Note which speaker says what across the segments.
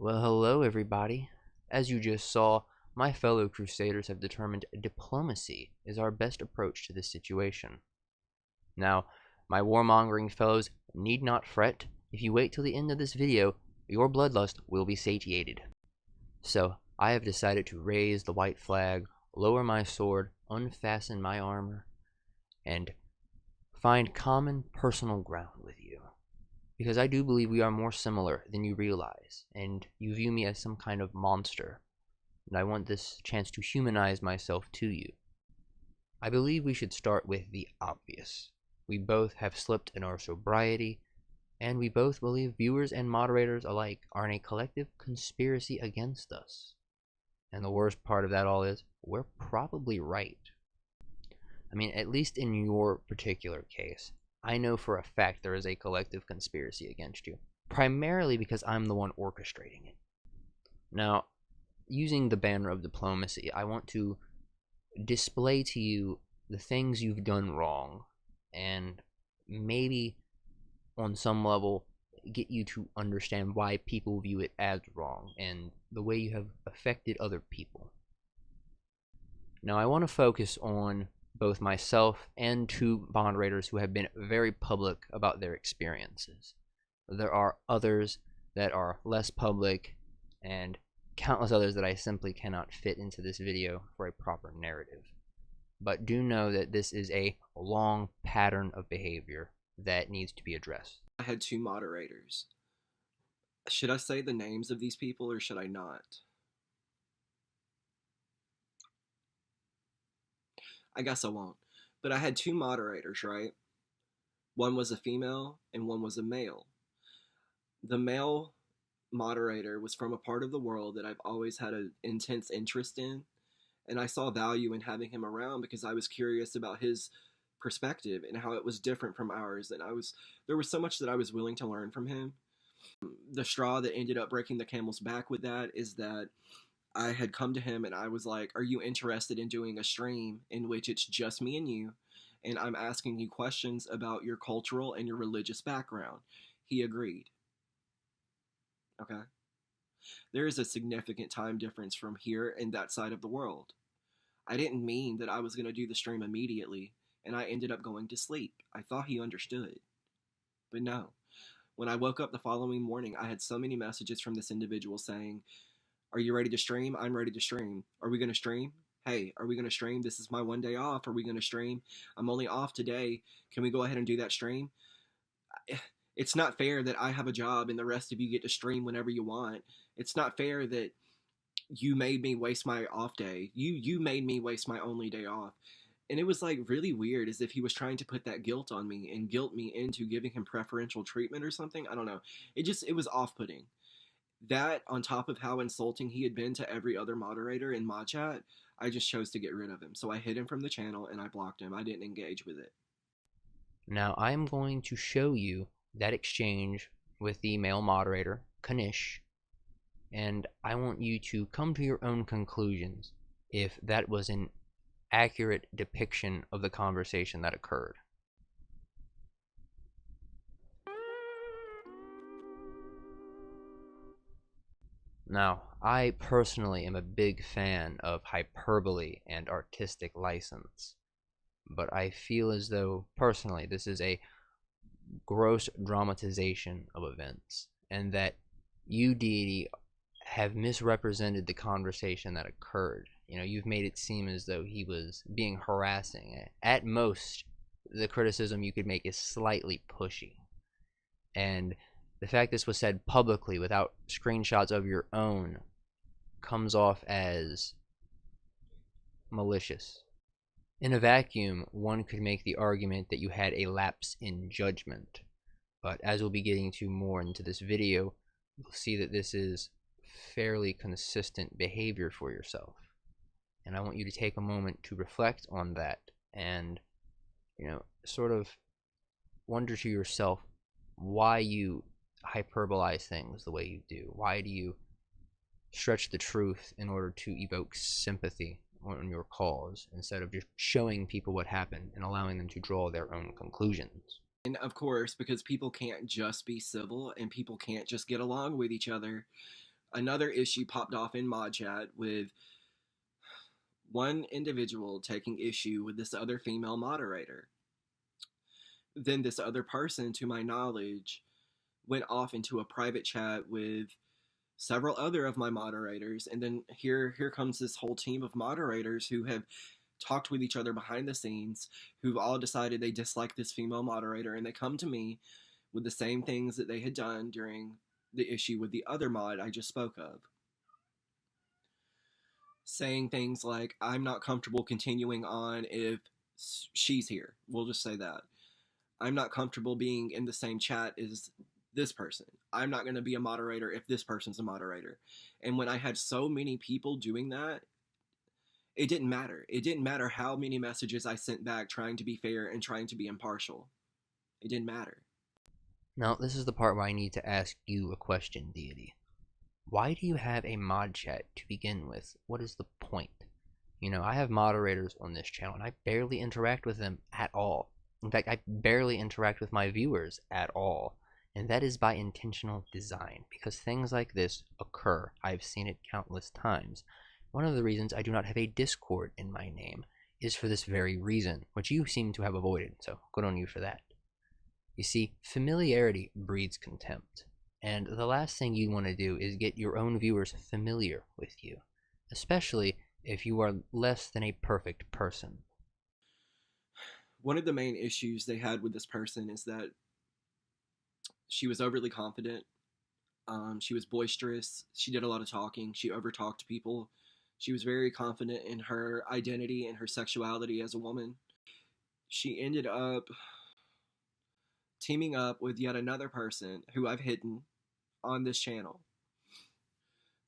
Speaker 1: Well, hello everybody. As you just saw, my fellow Crusaders have determined diplomacy is our best approach to this situation. Now, my warmongering fellows need not fret. If you wait till the end of this video, your bloodlust will be satiated. So, I have decided to raise the white flag, lower my sword, unfasten my armor, and find common personal ground with you. Because I do believe we are more similar than you realize, and you view me as some kind of monster, and I want this chance to humanize myself to you. I believe we should start with the obvious. We both have slipped in our sobriety, and we both believe viewers and moderators alike are in a collective conspiracy against us. And the worst part of that all is, we're probably right. I mean, at least in your particular case, I know for a fact there is a collective conspiracy against you, primarily because I'm the one orchestrating it. Now, using the banner of diplomacy, I want to display to you the things you've done wrong, and maybe on some level get you to understand why people view it as wrong, and the way you have affected other people. Now, I want to focus on both myself and two moderators who have been very public about their experiences. There are others that are less public, and countless others that I simply cannot fit into this video for a proper narrative. But do know that this is a long pattern of behavior that needs to be addressed.
Speaker 2: I had two moderators. Should I say the names of these people or should I not? I guess I won't. But I had two moderators, right? One was a female and one was a male. The male moderator was from a part of the world that I've always had an intense interest in, and I saw value in having him around because I was curious about his perspective and how it was different from ours, and there was so much that I was willing to learn from him. The straw that ended up breaking the camel's back with that is that I had come to him and I was like, "Are you interested in doing a stream in which it's just me and you, and I'm asking you questions about your cultural and your religious background?" He agreed. Okay. There is a significant time difference from here and that side of the world. I didn't mean that I was going to do the stream immediately, and I ended up going to sleep. I thought he understood. But no. When I woke up the following morning, I had so many messages from this individual saying, "Are you ready to stream? I'm ready to stream. Are we going to stream? Hey, are we going to stream? This is my one day off. Are we going to stream? I'm only off today. Can we go ahead and do that stream?" It's not fair that I have a job and the rest of you get to stream whenever you want. It's not fair that you made me waste my off day. You made me waste my only day off. And it was like really weird, as if he was trying to put that guilt on me and guilt me into giving him preferential treatment or something. I don't know. It was off-putting. That, on top of how insulting he had been to every other moderator in mod chat, I just chose to get rid of him. So I hid him from the channel and I blocked him. I didn't engage with it.
Speaker 1: Now, I'm going to show you that exchange with the male moderator, Kanish, and I want you to come to your own conclusions if that was an accurate depiction of the conversation that occurred. Now, I personally am a big fan of hyperbole and artistic license, but I feel as though, personally, this is a gross dramatization of events, and that you, Deity, have misrepresented the conversation that occurred. You know, you've made it seem as though he was being harassing. At most, the criticism you could make is slightly pushy. And the fact this was said publicly without screenshots of your own comes off as malicious. In a vacuum, one could make the argument that you had a lapse in judgment, but as we'll be getting to more into this video, you'll see that this is fairly consistent behavior for yourself. And I want you to take a moment to reflect on that and, sort of wonder to yourself why you hyperbolize things the way you do. Why do you stretch the truth in order to evoke sympathy on your cause instead of just showing people what happened and allowing them to draw their own conclusions?
Speaker 2: And of course, because people can't just be civil and people can't just get along with each other, Another issue popped off in mod chat with one individual taking issue with this other female moderator. Then this other person, to my knowledge, went off into a private chat with several other of my moderators, and then here comes this whole team of moderators who have talked with each other behind the scenes, who've all decided they dislike this female moderator, and they come to me with the same things that they had done during the issue with the other mod I just spoke of. Saying things like, I'm not comfortable continuing on if she's here. We'll just say that. I'm not comfortable being in the same chat as this person. I'm not going to be a moderator if this person's a moderator. And when I had so many people doing that, it didn't matter. It didn't matter how many messages I sent back trying to be fair and trying to be impartial. It didn't matter.
Speaker 1: Now, this is the part where I need to ask you a question, Deity. Why do you have a mod chat to begin with? What is the point? You know, I have moderators on this channel, and I barely interact with them at all. In fact, I barely interact with my viewers at all. And that is by intentional design, because things like this occur. I've seen it countless times. One of the reasons I do not have a Discord in my name is for this very reason, which you seem to have avoided, so good on you for that. You see, familiarity breeds contempt, and the last thing you want to do is get your own viewers familiar with you, especially if you are less than a perfect person.
Speaker 2: One of the main issues they had with this person is that she was overly confident. She was boisterous. She did a lot of talking. She overtalked people. She was very confident in her identity and her sexuality as a woman. She ended up teaming up with yet another person who I've hidden on this channel.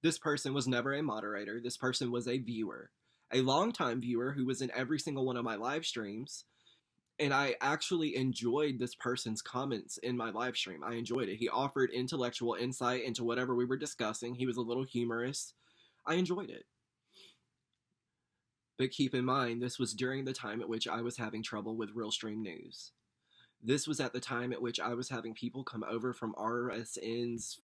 Speaker 2: This person was never a moderator. This person was a viewer, a longtime viewer who was in every single one of my live streams. And I actually enjoyed this person's comments in my live stream. I enjoyed it. He offered intellectual insight into whatever we were discussing. He was a little humorous. I enjoyed it. But keep in mind, this was during the time at which I was having trouble with Realstreamnews. This was at the time at which I was having people come over from RSN's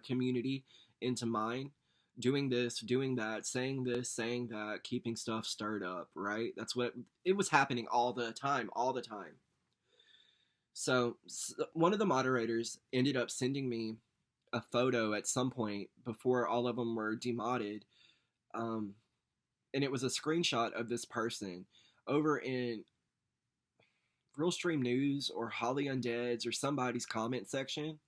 Speaker 2: community into mine, doing this, doing that, saying this, saying that, keeping stuff stirred up, right? That's what it was happening all the time, all the time. So one of the moderators ended up sending me a photo at some point before all of them were demodded, and it was a screenshot of this person over in Realstreamnews or Holly Undead's or somebody's comment section,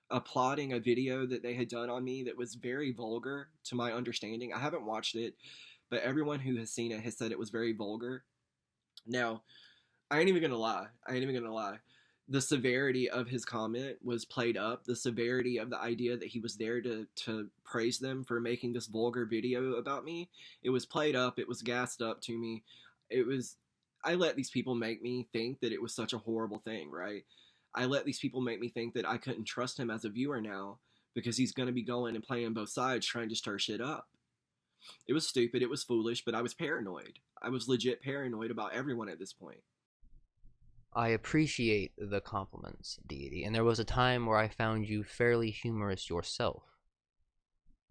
Speaker 2: applauding a video that they had done on me that was very vulgar to my understanding. I haven't watched it, but everyone who has seen it has said it was very vulgar. Now, I ain't even gonna lie. The severity of his comment was played up. The severity of the idea that he was there to praise them for making this vulgar video about me, it was played up. It was gassed up to me. I let these people make me think that it was such a horrible thing, right? I let these people make me think that I couldn't trust him as a viewer now because he's going to be going and playing both sides trying to stir shit up. It was stupid, it was foolish, but I was paranoid. I was legit paranoid about everyone at this point.
Speaker 1: I appreciate the compliments, Deity, and there was a time where I found you fairly humorous yourself.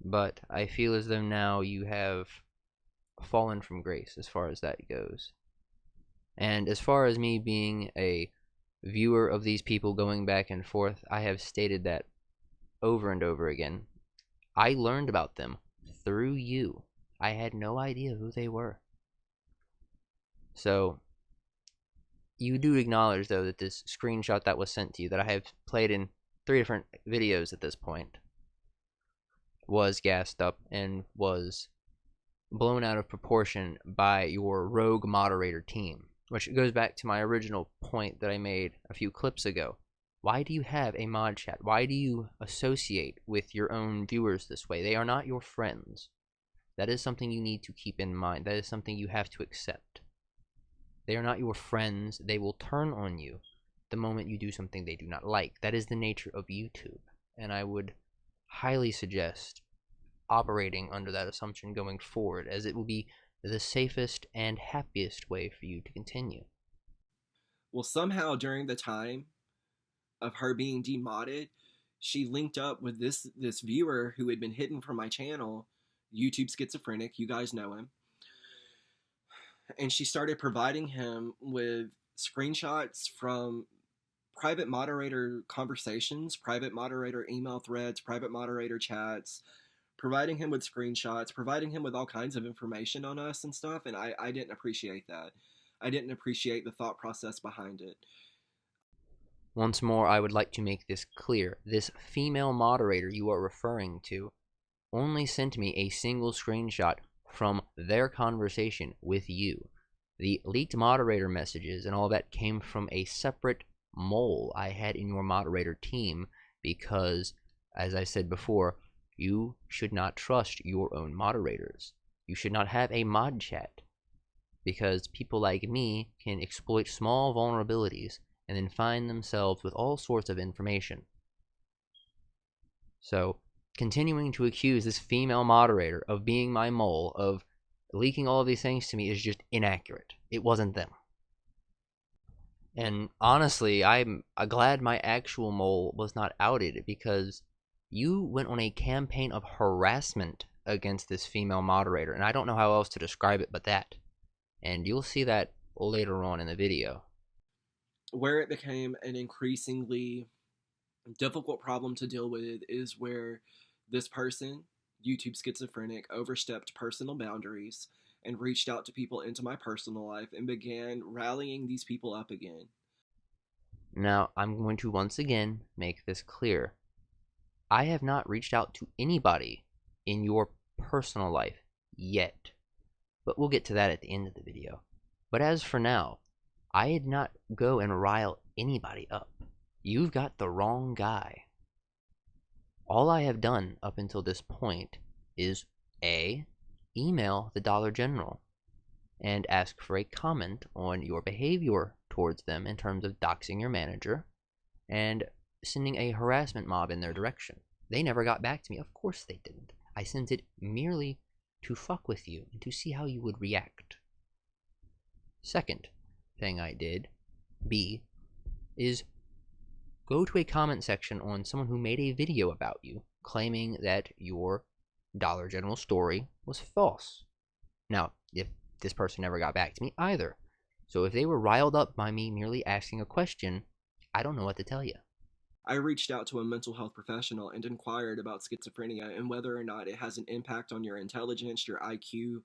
Speaker 1: But I feel as though now you have fallen from grace as far as that goes. And as far as me being a viewer of these people going back and forth, I have stated that over and over again. I learned about them through you. I had no idea who they were. So, you do acknowledge, though, that this screenshot that was sent to you, that I have played in 3 different videos at this point, was gassed up and was blown out of proportion by your rogue moderator team. Which goes back to my original point that I made a few clips ago. Why do you have a mod chat? Why do you associate with your own viewers this way? They are not your friends. That is something you need to keep in mind. That is something you have to accept. They are not your friends. They will turn on you the moment you do something they do not like. That is the nature of YouTube. And I would highly suggest operating under that assumption going forward, as it will be the safest and happiest way for you to continue.
Speaker 2: Well, somehow during the time of her being demodded, She linked up with this viewer who had been hidden from my channel, YouTube Schizophrenic. You guys know him. And she started providing him with screenshots from private moderator conversations, private moderator email threads, private moderator chats, providing him with screenshots, providing him with all kinds of information on us and stuff. And I didn't appreciate that. I didn't appreciate the thought process behind it.
Speaker 1: Once more, I would like to make this clear. This female moderator you are referring to only sent me a single screenshot from their conversation with you. The leaked moderator messages and all that came from a separate mole I had in your moderator team because, as I said before, you should not trust your own moderators. You should not have a mod chat because people like me can exploit small vulnerabilities and then find themselves with all sorts of information. So, continuing to accuse this female moderator of being my mole, of leaking all of these things to me, is just inaccurate. It wasn't them. And honestly, I'm glad my actual mole was not outed, because you went on a campaign of harassment against this female moderator, and I don't know how else to describe it but that. And you'll see that later on in the video.
Speaker 2: Where it became an increasingly difficult problem to deal with is where this person, YouTube Schizophrenic, overstepped personal boundaries and reached out to people into my personal life and began rallying these people up again.
Speaker 1: Now, I'm going to once again make this clear. I have not reached out to anybody in your personal life yet, but we'll get to that at the end of the video. But as for now, I did not go and rile anybody up. You've got the wrong guy. All I have done up until this point is A, email the Dollar General and ask for a comment on your behavior towards them in terms of doxing your manager and sending a harassment mob in their direction. They never got back to me. Of course they didn't. I sent it merely to fuck with you and to see how you would react. Second thing I did, B, is go to a comment section on someone who made a video about you claiming that your Dollar General story was false. Now, if this person never got back to me either, so if they were riled up by me merely asking a question, I don't know what to tell you.
Speaker 2: I reached out to a mental health professional and inquired about schizophrenia and whether or not it has an impact on your intelligence, your IQ,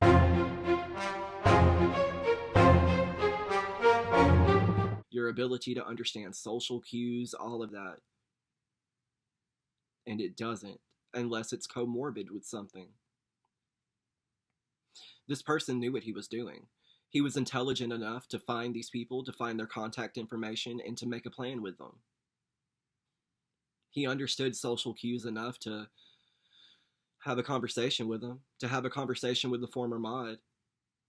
Speaker 2: your ability to understand social cues, all of that. And it doesn't, unless it's comorbid with something. This person knew what he was doing. He was intelligent enough to find these people, to find their contact information, and to make a plan with them. He understood social cues enough to have a conversation with them, to have a conversation with the former mod,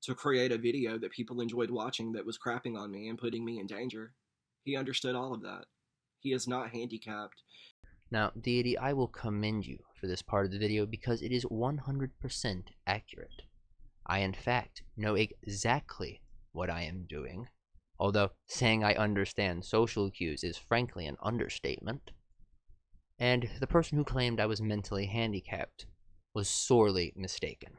Speaker 2: to create a video that people enjoyed watching that was crapping on me and putting me in danger. He understood all of that. He is not handicapped.
Speaker 1: Now, Deity, I will commend you for this part of the video because it is 100% accurate. I, in fact, know exactly what I am doing, although saying I understand social cues is frankly an understatement. And the person who claimed I was mentally handicapped was sorely mistaken.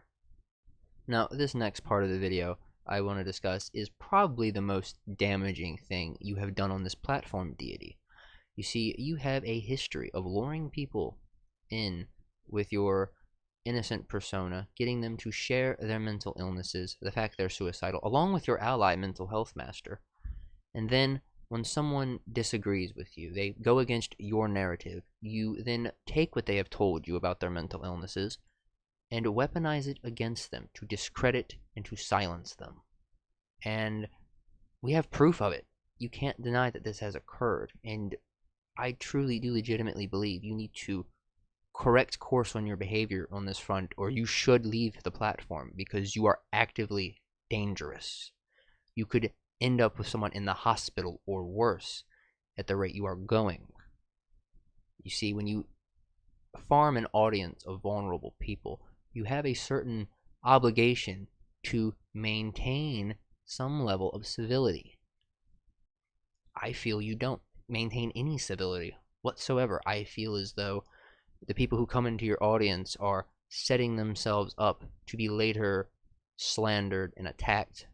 Speaker 1: Now, this next part of the video I want to discuss is probably the most damaging thing you have done on this platform, Deity. You see, you have a history of luring people in with your innocent persona, getting them to share their mental illnesses, the fact they're suicidal, along with your ally, Mental Health Master. And then, when someone disagrees with you, they go against your narrative, you then take what they have told you about their mental illnesses and weaponize it against them to discredit and to silence them. And we have proof of it. You can't deny that this has occurred, and I truly do legitimately believe you need to correct course on your behavior on this front, or you should leave the platform because you are actively dangerous. You could end up with someone in the hospital or worse at the rate you are going. You see, when you farm an audience of vulnerable people, you have a certain obligation to maintain some level of civility. I feel you don't maintain any civility whatsoever. I feel as though the people who come into your audience are setting themselves up to be later slandered and attacked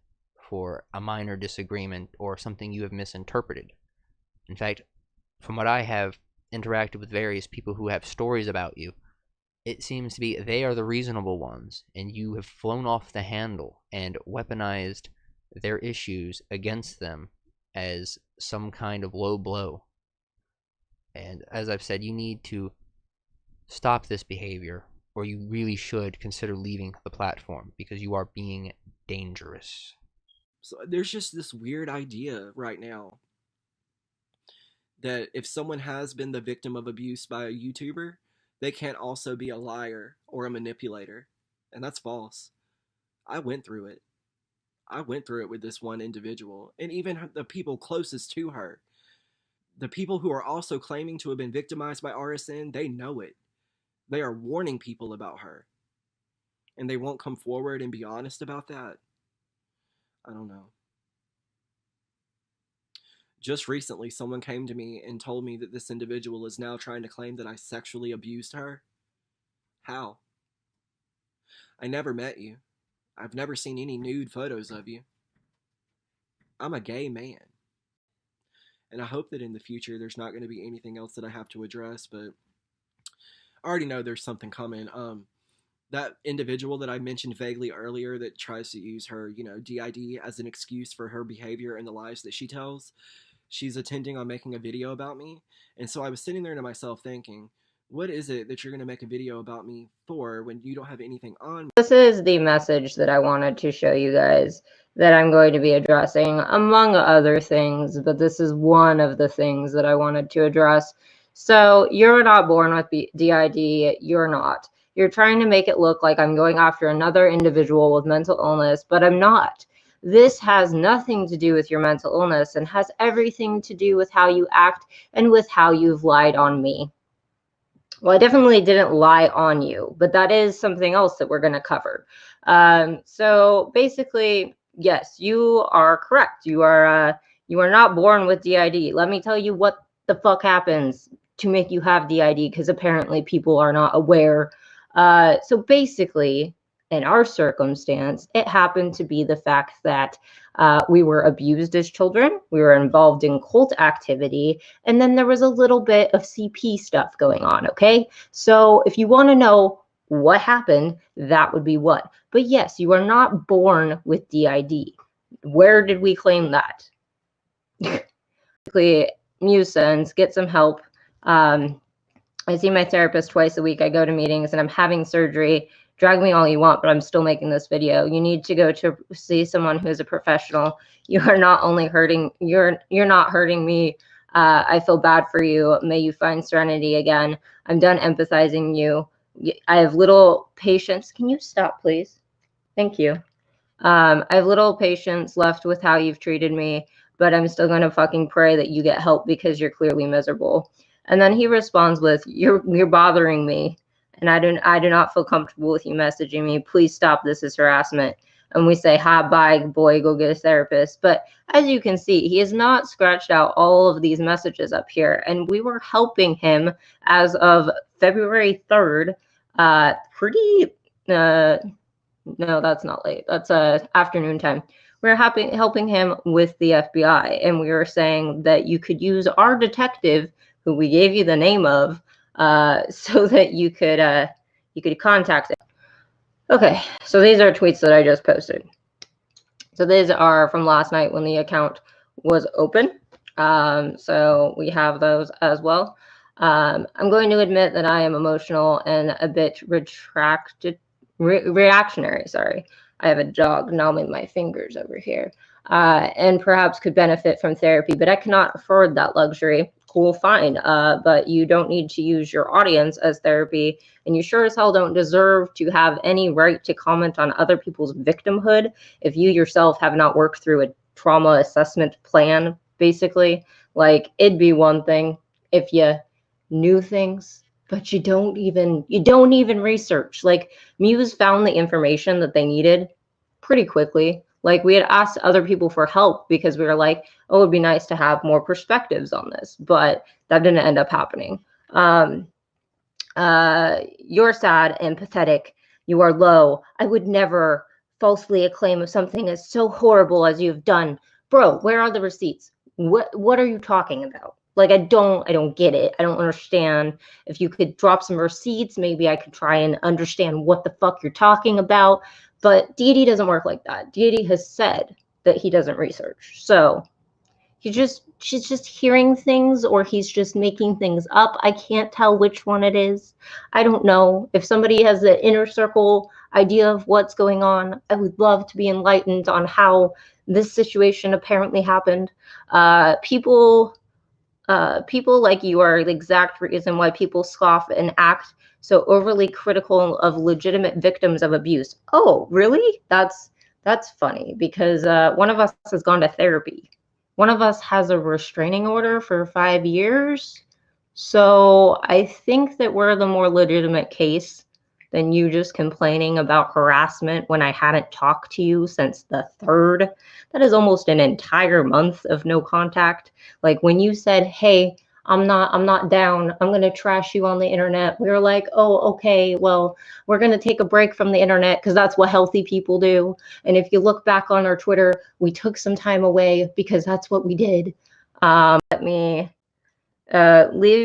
Speaker 1: for a minor disagreement or something you have misinterpreted. In fact, from what I have interacted with various people who have stories about you, it seems to be they are the reasonable ones, and you have flown off the handle and weaponized their issues against them as some kind of low blow. And as I've said, you need to stop this behavior, or you really should consider leaving the platform because you are being dangerous.
Speaker 2: So there's just this weird idea right now that if someone has been the victim of abuse by a YouTuber, they can't also be a liar or a manipulator. And that's false. I went through it. I went through it with this one individual, and even the people closest to her. The people who are also claiming to have been victimized by RSN, they know it. They are warning people about her. And they won't come forward and be honest about that. I don't know. Just recently, someone came to me and told me that this individual is now trying to claim that I sexually abused her. How? I never met you. I've never seen any nude photos of you. I'm a gay man. And I hope that in the future there's not going to be anything else that I have to address, but I already know there's something coming. That individual that I mentioned vaguely earlier that tries to use her, DID as an excuse for her behavior and the lies that she tells, she's intending on making a video about me. And so I was sitting there to myself thinking, what is it that you're going to make a video about me for when you don't have anything on me?
Speaker 3: This is the message that I wanted to show you guys that I'm going to be addressing, among other things, but this is one of the things that I wanted to address. So you're not born with DID. You're not. You're trying to make it look like I'm going after another individual with mental illness, but I'm not. This has nothing to do with your mental illness and has everything to do with how you act and with how you've lied on me. Well, I definitely didn't lie on you, but that is something else that we're going to cover. So basically, yes, you are correct. You are not born with DID. Let me tell you what the fuck happens to make you have DID, because apparently people are not aware. So basically, in our circumstance, it happened to be the fact that we were abused as children. We were involved in cult activity. And then there was a little bit of CP stuff going on, okay? So if you want to know what happened, that would be what. But yes, you are not born with DID. Where did we claim that? Basically, Muse sends, get some help. I see my therapist twice a week. I go to meetings and I'm having surgery. Drag me all you want, but I'm still making this video. You need to go to see someone who is a professional. You are not only hurting, you're not hurting me. I feel bad for you. May you find serenity again. I'm done empathizing you. I have little patience. Can you stop, please? Thank you. I have little patience left with how you've treated me, but I'm still going to fucking pray that you get help because you're clearly miserable. And then he responds with, you're bothering me, and I do not feel comfortable with you messaging me. Please stop. This is harassment. And we say, hi, bye, boy, go get a therapist. But as you can see, he has not scratched out all of these messages up here. And we were helping him as of February 3rd, pretty... no, that's not late. That's afternoon time. We're helping him with the FBI, and we were saying that you could use our detective, who we gave you the name of, so that you could contact him. Okay, so these are tweets that I just posted. So these are from last night when the account was open. So we have those as well. I'm going to admit that I am emotional and a bit reactionary. Sorry, I have a dog gnawing my fingers over here, and perhaps could benefit from therapy, but I cannot afford that luxury. Cool, fine, but you don't need to use your audience as therapy, and you sure as hell don't deserve to have any right to comment on other people's victimhood if you yourself have not worked through a trauma assessment plan. Basically, like, it'd be one thing if you knew things, but you don't even research. Like, Muse found the information that they needed pretty quickly. Like, we had asked other people for help because we were like, oh, it'd be nice to have more perspectives on this, but that didn't end up happening. You're sad and pathetic. You are low. I would never falsely acclaim something as so horrible as you've done. Bro, where are the receipts? What are you talking about? Like, I don't get it. I don't understand. If you could drop some receipts, maybe I could try and understand what the fuck you're talking about. But Deity doesn't work like that. Deity has said that he doesn't research. So she's just hearing things, or he's just making things up. I can't tell which one it is. I don't know. If somebody has the inner circle idea of what's going on, I would love to be enlightened on how this situation apparently happened. People like you are the exact reason why people scoff and act so overly critical of legitimate victims of abuse. Oh, really? That's funny, because one of us has gone to therapy. One of us has a restraining order for 5 years. So I think that we're the more legitimate case than you just complaining about harassment when I hadn't talked to you since the 3rd. That is almost an entire month of no contact. Like, when you said, hey, I'm not down, I'm going to trash you on the internet, we were like, oh, okay, well, we're going to take a break from the internet because that's what healthy people do. And if you look back on our Twitter, we took some time away because that's what we did. Leave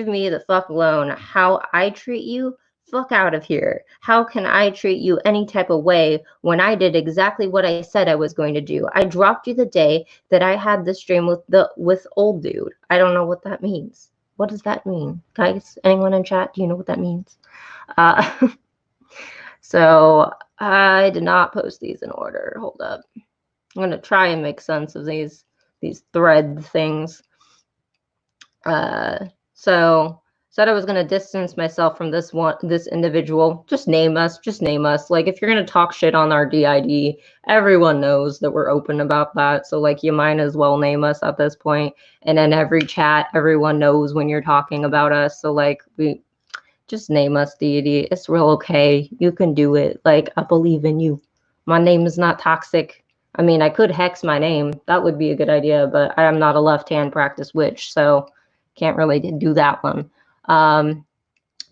Speaker 3: me the fuck alone. How I treat you? Fuck out of here. How can I treat you any type of way when I did exactly what I said I was going to do? I dropped you the day that I had the stream with old dude. I don't know what that means. What does that mean? Guys, anyone in chat, do you know what that means? So I did not post these in order. Hold up. I'm going to try and make sense of these thread things. So said I was going to distance myself from this individual. Just name us. Like, if you're going to talk shit on our DID, everyone knows that we're open about that. So, like, you might as well name us at this point. And in every chat, everyone knows when you're talking about us. So, like, we just name us, Deity. It's real okay. You can do it. Like, I believe in you. My name is not toxic. I mean, I could hex my name. That would be a good idea, but I am not a left-hand practice witch, so can't really do that one.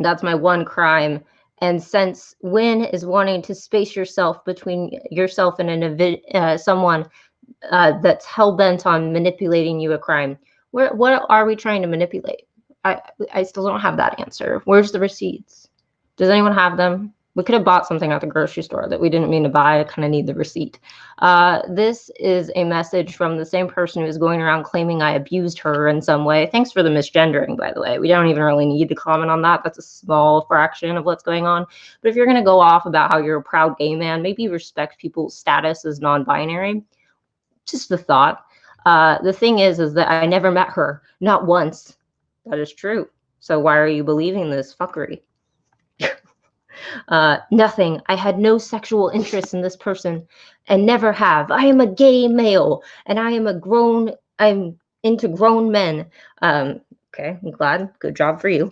Speaker 3: That's my one crime. And since Win is wanting to space yourself between yourself and someone that's hell-bent on manipulating you a crime, what are we trying to manipulate? I still don't have that answer. Where's the receipts? Does anyone have them? We could have bought something at the grocery store that we didn't mean to buy. I kind of need the receipt. This is a message from the same person who's going around claiming I abused her in some way. Thanks for the misgendering, by the way. We don't even really need to comment on that. That's a small fraction of what's going on. But if you're going to go off about how you're a proud gay man, maybe respect people's status as non-binary. Just the thought. The thing is that I never met her. Not once. That is true. So why are you believing this fuckery? Nothing. I had no sexual interest in this person and never have. I am a gay male and I'm into grown men. Okay, I'm glad. Good job for you.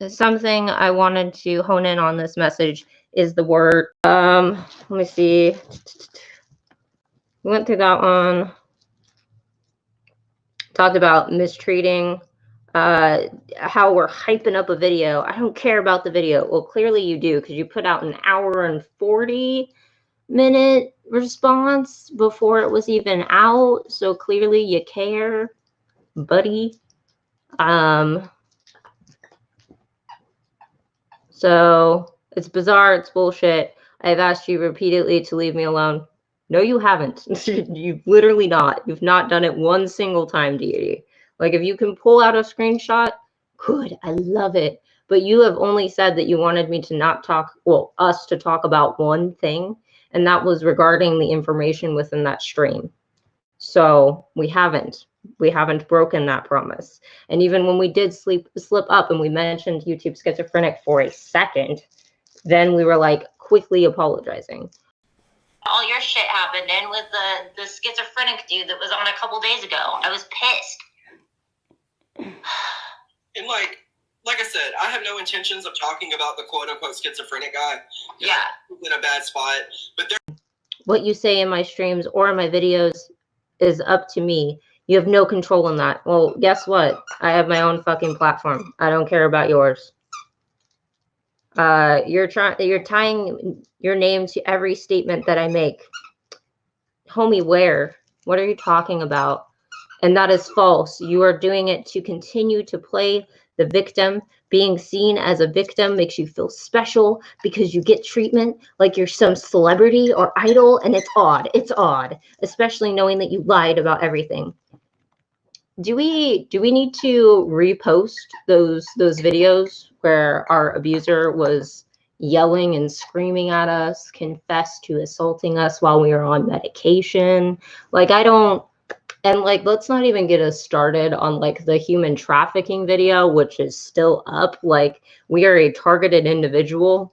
Speaker 3: Something I wanted to hone in on this message is the word, let me see. We went through that one. Talked about mistreating, how we're hyping up a video. I don't care about the video. Well, clearly you do, because you put out an hour and 40-minute response before it was even out. So clearly you care, buddy. So it's bizarre. It's bullshit. I've asked you repeatedly to leave me alone. No, you haven't. You've literally not. You've not done it one single time, Deity. Like, if you can pull out a screenshot, good. I love it. But you have only said that you wanted me to not talk, well, us to talk about one thing, and that was regarding the information within that stream. So we haven't broken that promise. And even when we did slip up and we mentioned YouTube Schizophrenic for a second, then we were like quickly apologizing. All your shit happened, and with the schizophrenic dude that was on a couple days ago, I was pissed.
Speaker 2: And like I said, I have no intentions of talking about the quote unquote schizophrenic guy.
Speaker 3: Yeah,
Speaker 2: he's in a bad spot, but
Speaker 3: what you say in my streams or in my videos is up to me. You have no control in that. Well, guess what? I have my own fucking platform. I don't care about yours. You're tying your name to every statement that I make. Homie, where? What are you talking about? And that is false. You are doing it to continue to play the victim. Being seen as a victim makes you feel special because you get treatment like you're some celebrity or idol, and it's odd. It's odd, especially knowing that you lied about everything. Do we need to repost those videos where our abuser was yelling and screaming at us, confessed to assaulting us while we were on medication? Like, I don't. And like, let's not even get us started on like the human trafficking video, which is still up. Like, we are a targeted individual.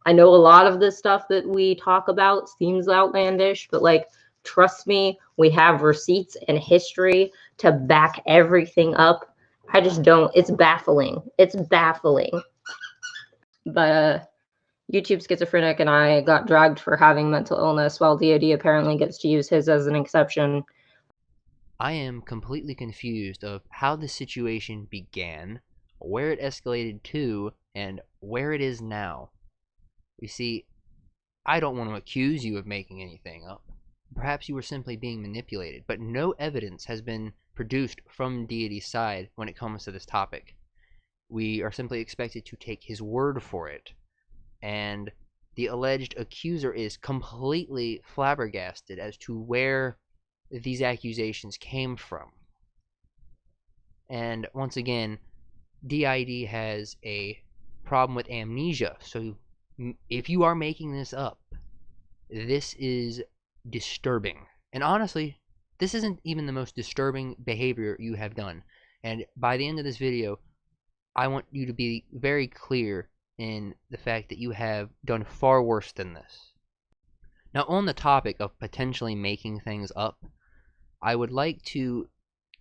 Speaker 3: I know a lot of the stuff that we talk about seems outlandish, but like, trust me, we have receipts and history to back everything up. I just don't. It's baffling. It's baffling. But YouTube Schizophrenic and I got dragged for having mental illness, while Deity apparently gets to use his as an exception.
Speaker 1: I am completely confused of how the situation began, where it escalated to, and where it is now. You see, I don't want to accuse you of making anything up. Perhaps you were simply being manipulated, but no evidence has been produced from Deity's side when it comes to this topic. We are simply expected to take his word for it, and the alleged accuser is completely flabbergasted as to where these accusations came from. And once again, DID has a problem with amnesia, so if you are making this up, this is disturbing. And honestly, this isn't even the most disturbing behavior you have done. And by the end of this video, I want you to be very clear in the fact that you have done far worse than this. Now, on the topic of potentially making things up, I would like to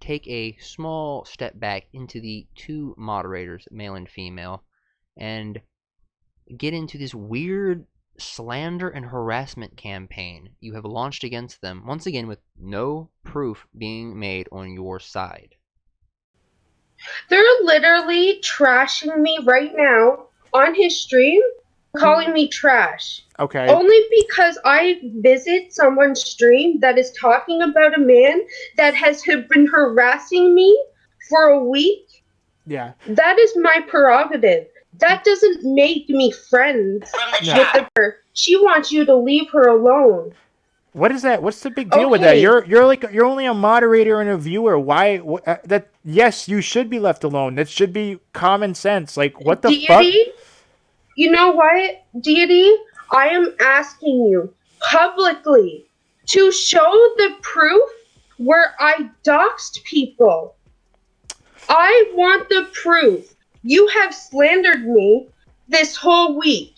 Speaker 1: take a small step back into the two moderators, male and female, and get into this weird slander and harassment campaign you have launched against them, once again with no proof being made on your side.
Speaker 4: They're literally trashing me right now on his stream, calling me trash.
Speaker 5: Okay.
Speaker 4: Only because I visit someone's stream that is talking about a man that has been harassing me for a week.
Speaker 5: Yeah.
Speaker 4: That is my prerogative. That doesn't make me friends with her. She wants you to leave her alone.
Speaker 5: What is that? What's the big deal with that? You're only a moderator and a viewer. Why? That yes, you should be left alone. That should be common sense. Like, what the fuck?
Speaker 4: You know what, Deity? I am asking you publicly to show the proof where I doxed people. I want the proof. You have slandered me this whole week.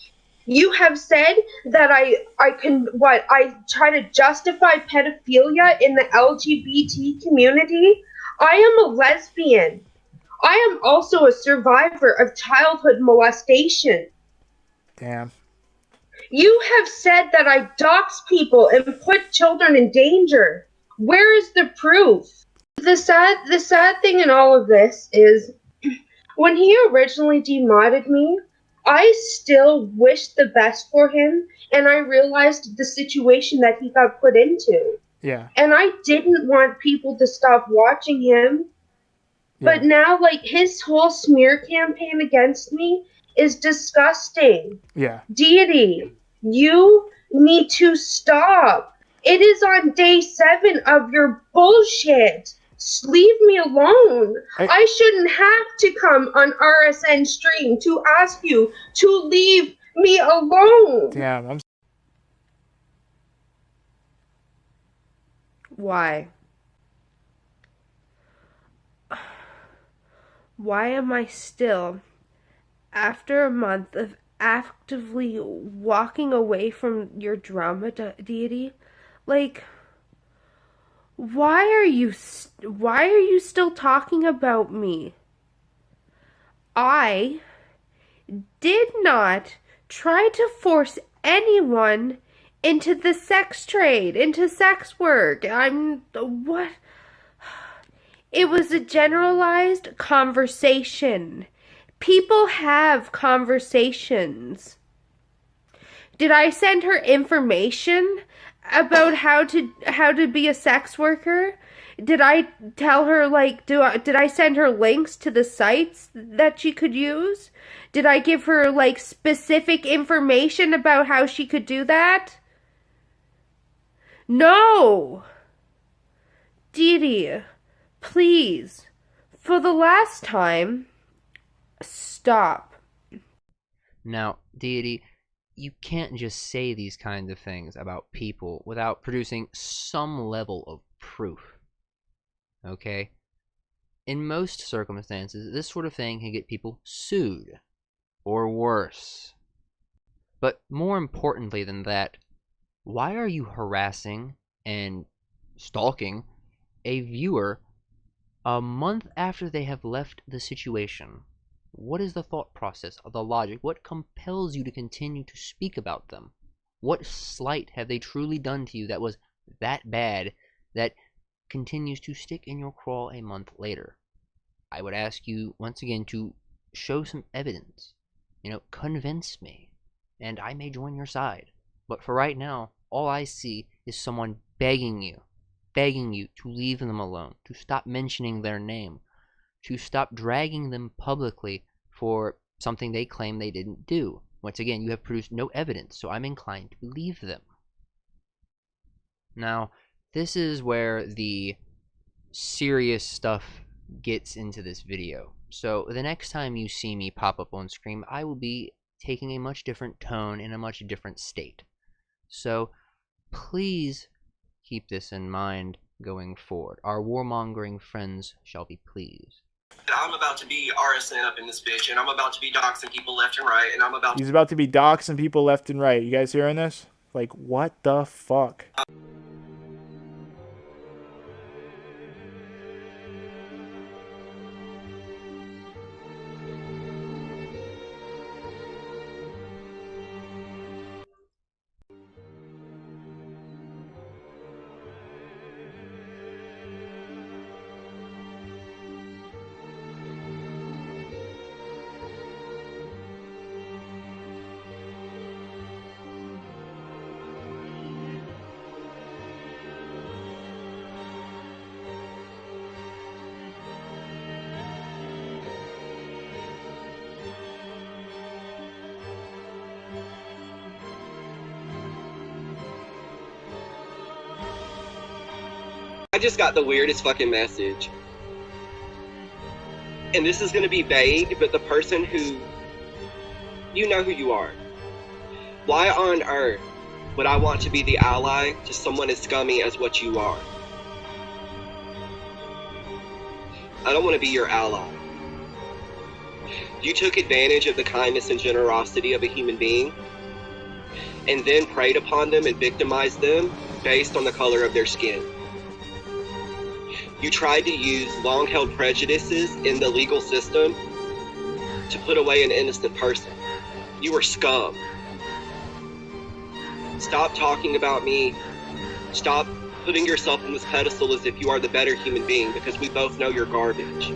Speaker 4: You have said that I try to justify pedophilia in the LGBT community. I am a lesbian. I am also a survivor of childhood molestation.
Speaker 5: Damn.
Speaker 4: You have said that I dox people and put children in danger. Where is the proof? The sad thing in all of this is, when he originally demodded me, I still wished the best for him, and I realized the situation that he got put into.
Speaker 5: Yeah.
Speaker 4: And I didn't want people to stop watching him. Yeah. But now, like, his whole smear campaign against me is disgusting.
Speaker 5: Yeah.
Speaker 4: Deity, you need to stop. It is on day 7 of your bullshit. Leave me alone. I shouldn't have to come on RSN stream to ask you to leave me alone.
Speaker 5: Damn.
Speaker 6: Why? Why am I still, after a month of actively walking away from your drama, Deity, like, why are you still talking about me? I did not try to force anyone into the sex trade, into sex work. What? It was a generalized conversation. People have conversations. Did I send her information about how to be a sex worker? Did I tell her, like, did I send her links to the sites that she could use? Did I give her, like, specific information about how she could do that? No! Deity, please, for the last time, stop.
Speaker 1: Now, Deity, you can't just say these kinds of things about people without producing some level of proof. Okay? In most circumstances, this sort of thing can get people sued, or worse. But more importantly than that, why are you harassing and stalking a viewer a month after they have left the situation? What is the thought process, the logic? What compels you to continue to speak about them? What slight have they truly done to you that was that bad that continues to stick in your craw a month later? I would ask you once again to show some evidence. Convince me, and I may join your side. But for right now, all I see is someone begging you to leave them alone, to stop mentioning their name, to stop dragging them publicly for something they claim they didn't do. Once again, you have produced no evidence, so I'm inclined to believe them. Now, this is where the serious stuff gets into this video. So the next time you see me pop up on screen, I will be taking a much different tone in a much different state. So please keep this in mind going forward. Our warmongering friends shall be pleased.
Speaker 2: I'm about to be RSN up in this bitch, and I'm about to be doxing people left and right, and I'm about
Speaker 5: He's about to be doxing people left and right. You guys hearing this? Like, what the fuck?
Speaker 2: I just got the weirdest fucking message. And this is gonna be vague, but the person who... You know who you are. Why on earth would I want to be the ally to someone as scummy as what you are? I don't want to be your ally. You took advantage of the kindness and generosity of a human being, and then preyed upon them and victimized them based on the color of their skin. You tried to use long-held prejudices in the legal system to put away an innocent person. You were scum. Stop talking about me. Stop putting yourself on this pedestal as if you are the better human being, because we both know you're garbage.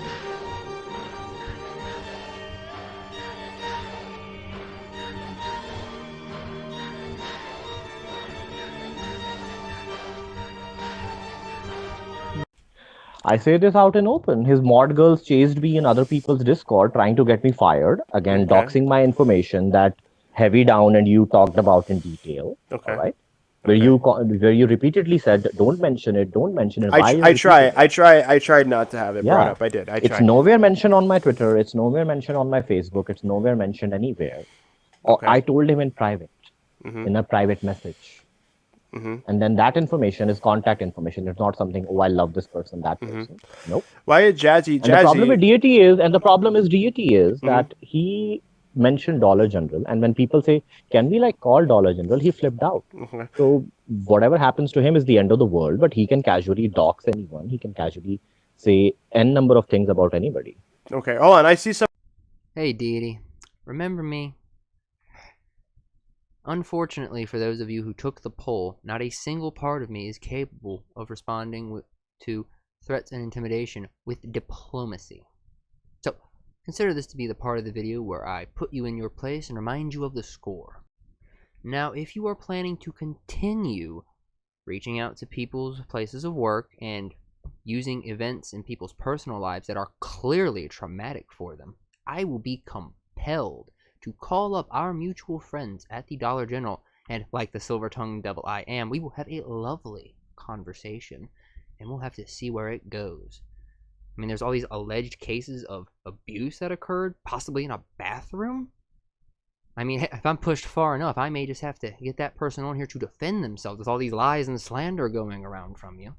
Speaker 7: I say this out in open. His mod girls chased me in other people's Discord trying to get me fired. Again,
Speaker 5: Okay.
Speaker 7: doxing my information that Heavy Down and you talked about in detail.
Speaker 5: Okay.
Speaker 7: All right. Where you repeatedly said, don't mention it, don't mention it.
Speaker 5: I tried not to have it brought up. I did. I tried.
Speaker 7: It's nowhere mentioned on my Twitter. It's nowhere mentioned on my Facebook. It's nowhere mentioned anywhere.
Speaker 5: Okay.
Speaker 7: I told him in private, in a private message. And then that information is contact information. It's not something, oh, I love this person, that person. Nope.
Speaker 5: Why did Jazzy?
Speaker 7: And the problem with Deity is, that he mentioned Dollar General, and when people say, can we like call Dollar General, he flipped out. So whatever happens to him is the end of the world, but he can casually dox anyone. He can casually say n number of things about anybody.
Speaker 5: Okay, hold on. I see some.
Speaker 1: Hey, Deity. Remember me? Unfortunately for those of you who took the poll, not a single part of me is capable of responding to threats and intimidation with diplomacy. So, consider this to be the part of the video where I put you in your place and remind you of the score. Now, if you are planning to continue reaching out to people's places of work and using events in people's personal lives that are clearly traumatic for them, I will be compelled to call up our mutual friends at the Dollar General, and like the silver-tongued devil I am, we will have a lovely conversation, and we'll have to see where it goes. I mean, there's all these alleged cases of abuse that occurred, possibly in a bathroom. I mean, if I'm pushed far enough, I may just have to get that person on here to defend themselves with all these lies and slander going around from you.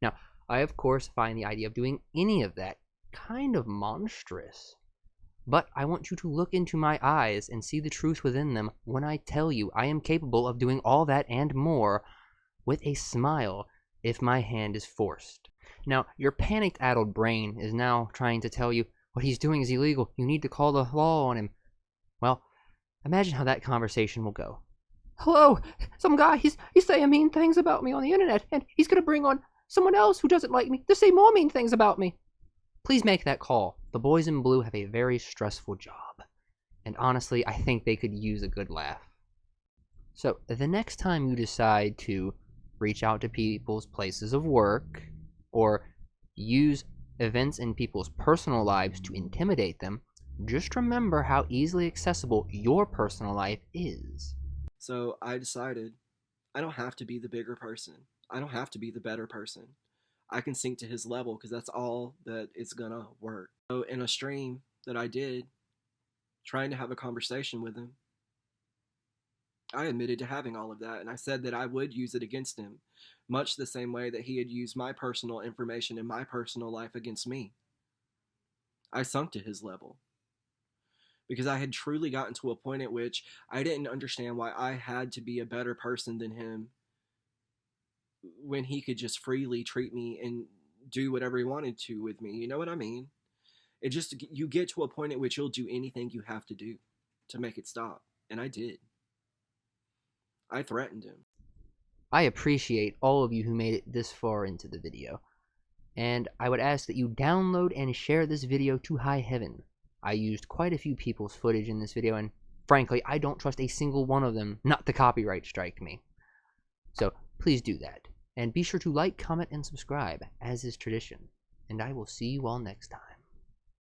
Speaker 1: Now, I of course find the idea of doing any of that kind of monstrous. But I want you to look into my eyes and see the truth within them when I tell you I am capable of doing all that and more with a smile if my hand is forced. Now, your panicked-addled brain is now trying to tell you what he's doing is illegal. You need to call the law on him. Well, imagine how that conversation will go. Hello, some guy, he's saying mean things about me on the internet, and he's going to bring on someone else who doesn't like me to say more mean things about me. Please make that call. The boys in blue have a very stressful job, and honestly, I think they could use a good laugh. So, the next time you decide to reach out to people's places of work, or use events in people's personal lives to intimidate them, just remember how easily accessible your personal life is.
Speaker 2: So I decided I don't have to be the bigger person. I don't have to be the better person. I can sink to his level because that's all that it's gonna work. So in a stream that I did, trying to have a conversation with him, I admitted to having all of that, and I said that I would use it against him, much the same way that he had used my personal information in my personal life against me. I sunk to his level because I had truly gotten to a point at which I didn't understand why I had to be a better person than him when he could just freely treat me and do whatever he wanted to with me. You know what I mean? It just, you get to a point at which you'll do anything you have to do to make it stop. And I did. I threatened him.
Speaker 1: I appreciate all of you who made it this far into the video, and I would ask that you download and share this video to high heaven. I used quite a few people's footage in this video, and frankly, I don't trust a single one of them not to copyright strike me. So please do that, and be sure to like, comment, and subscribe, as is tradition, and I will see you all next time.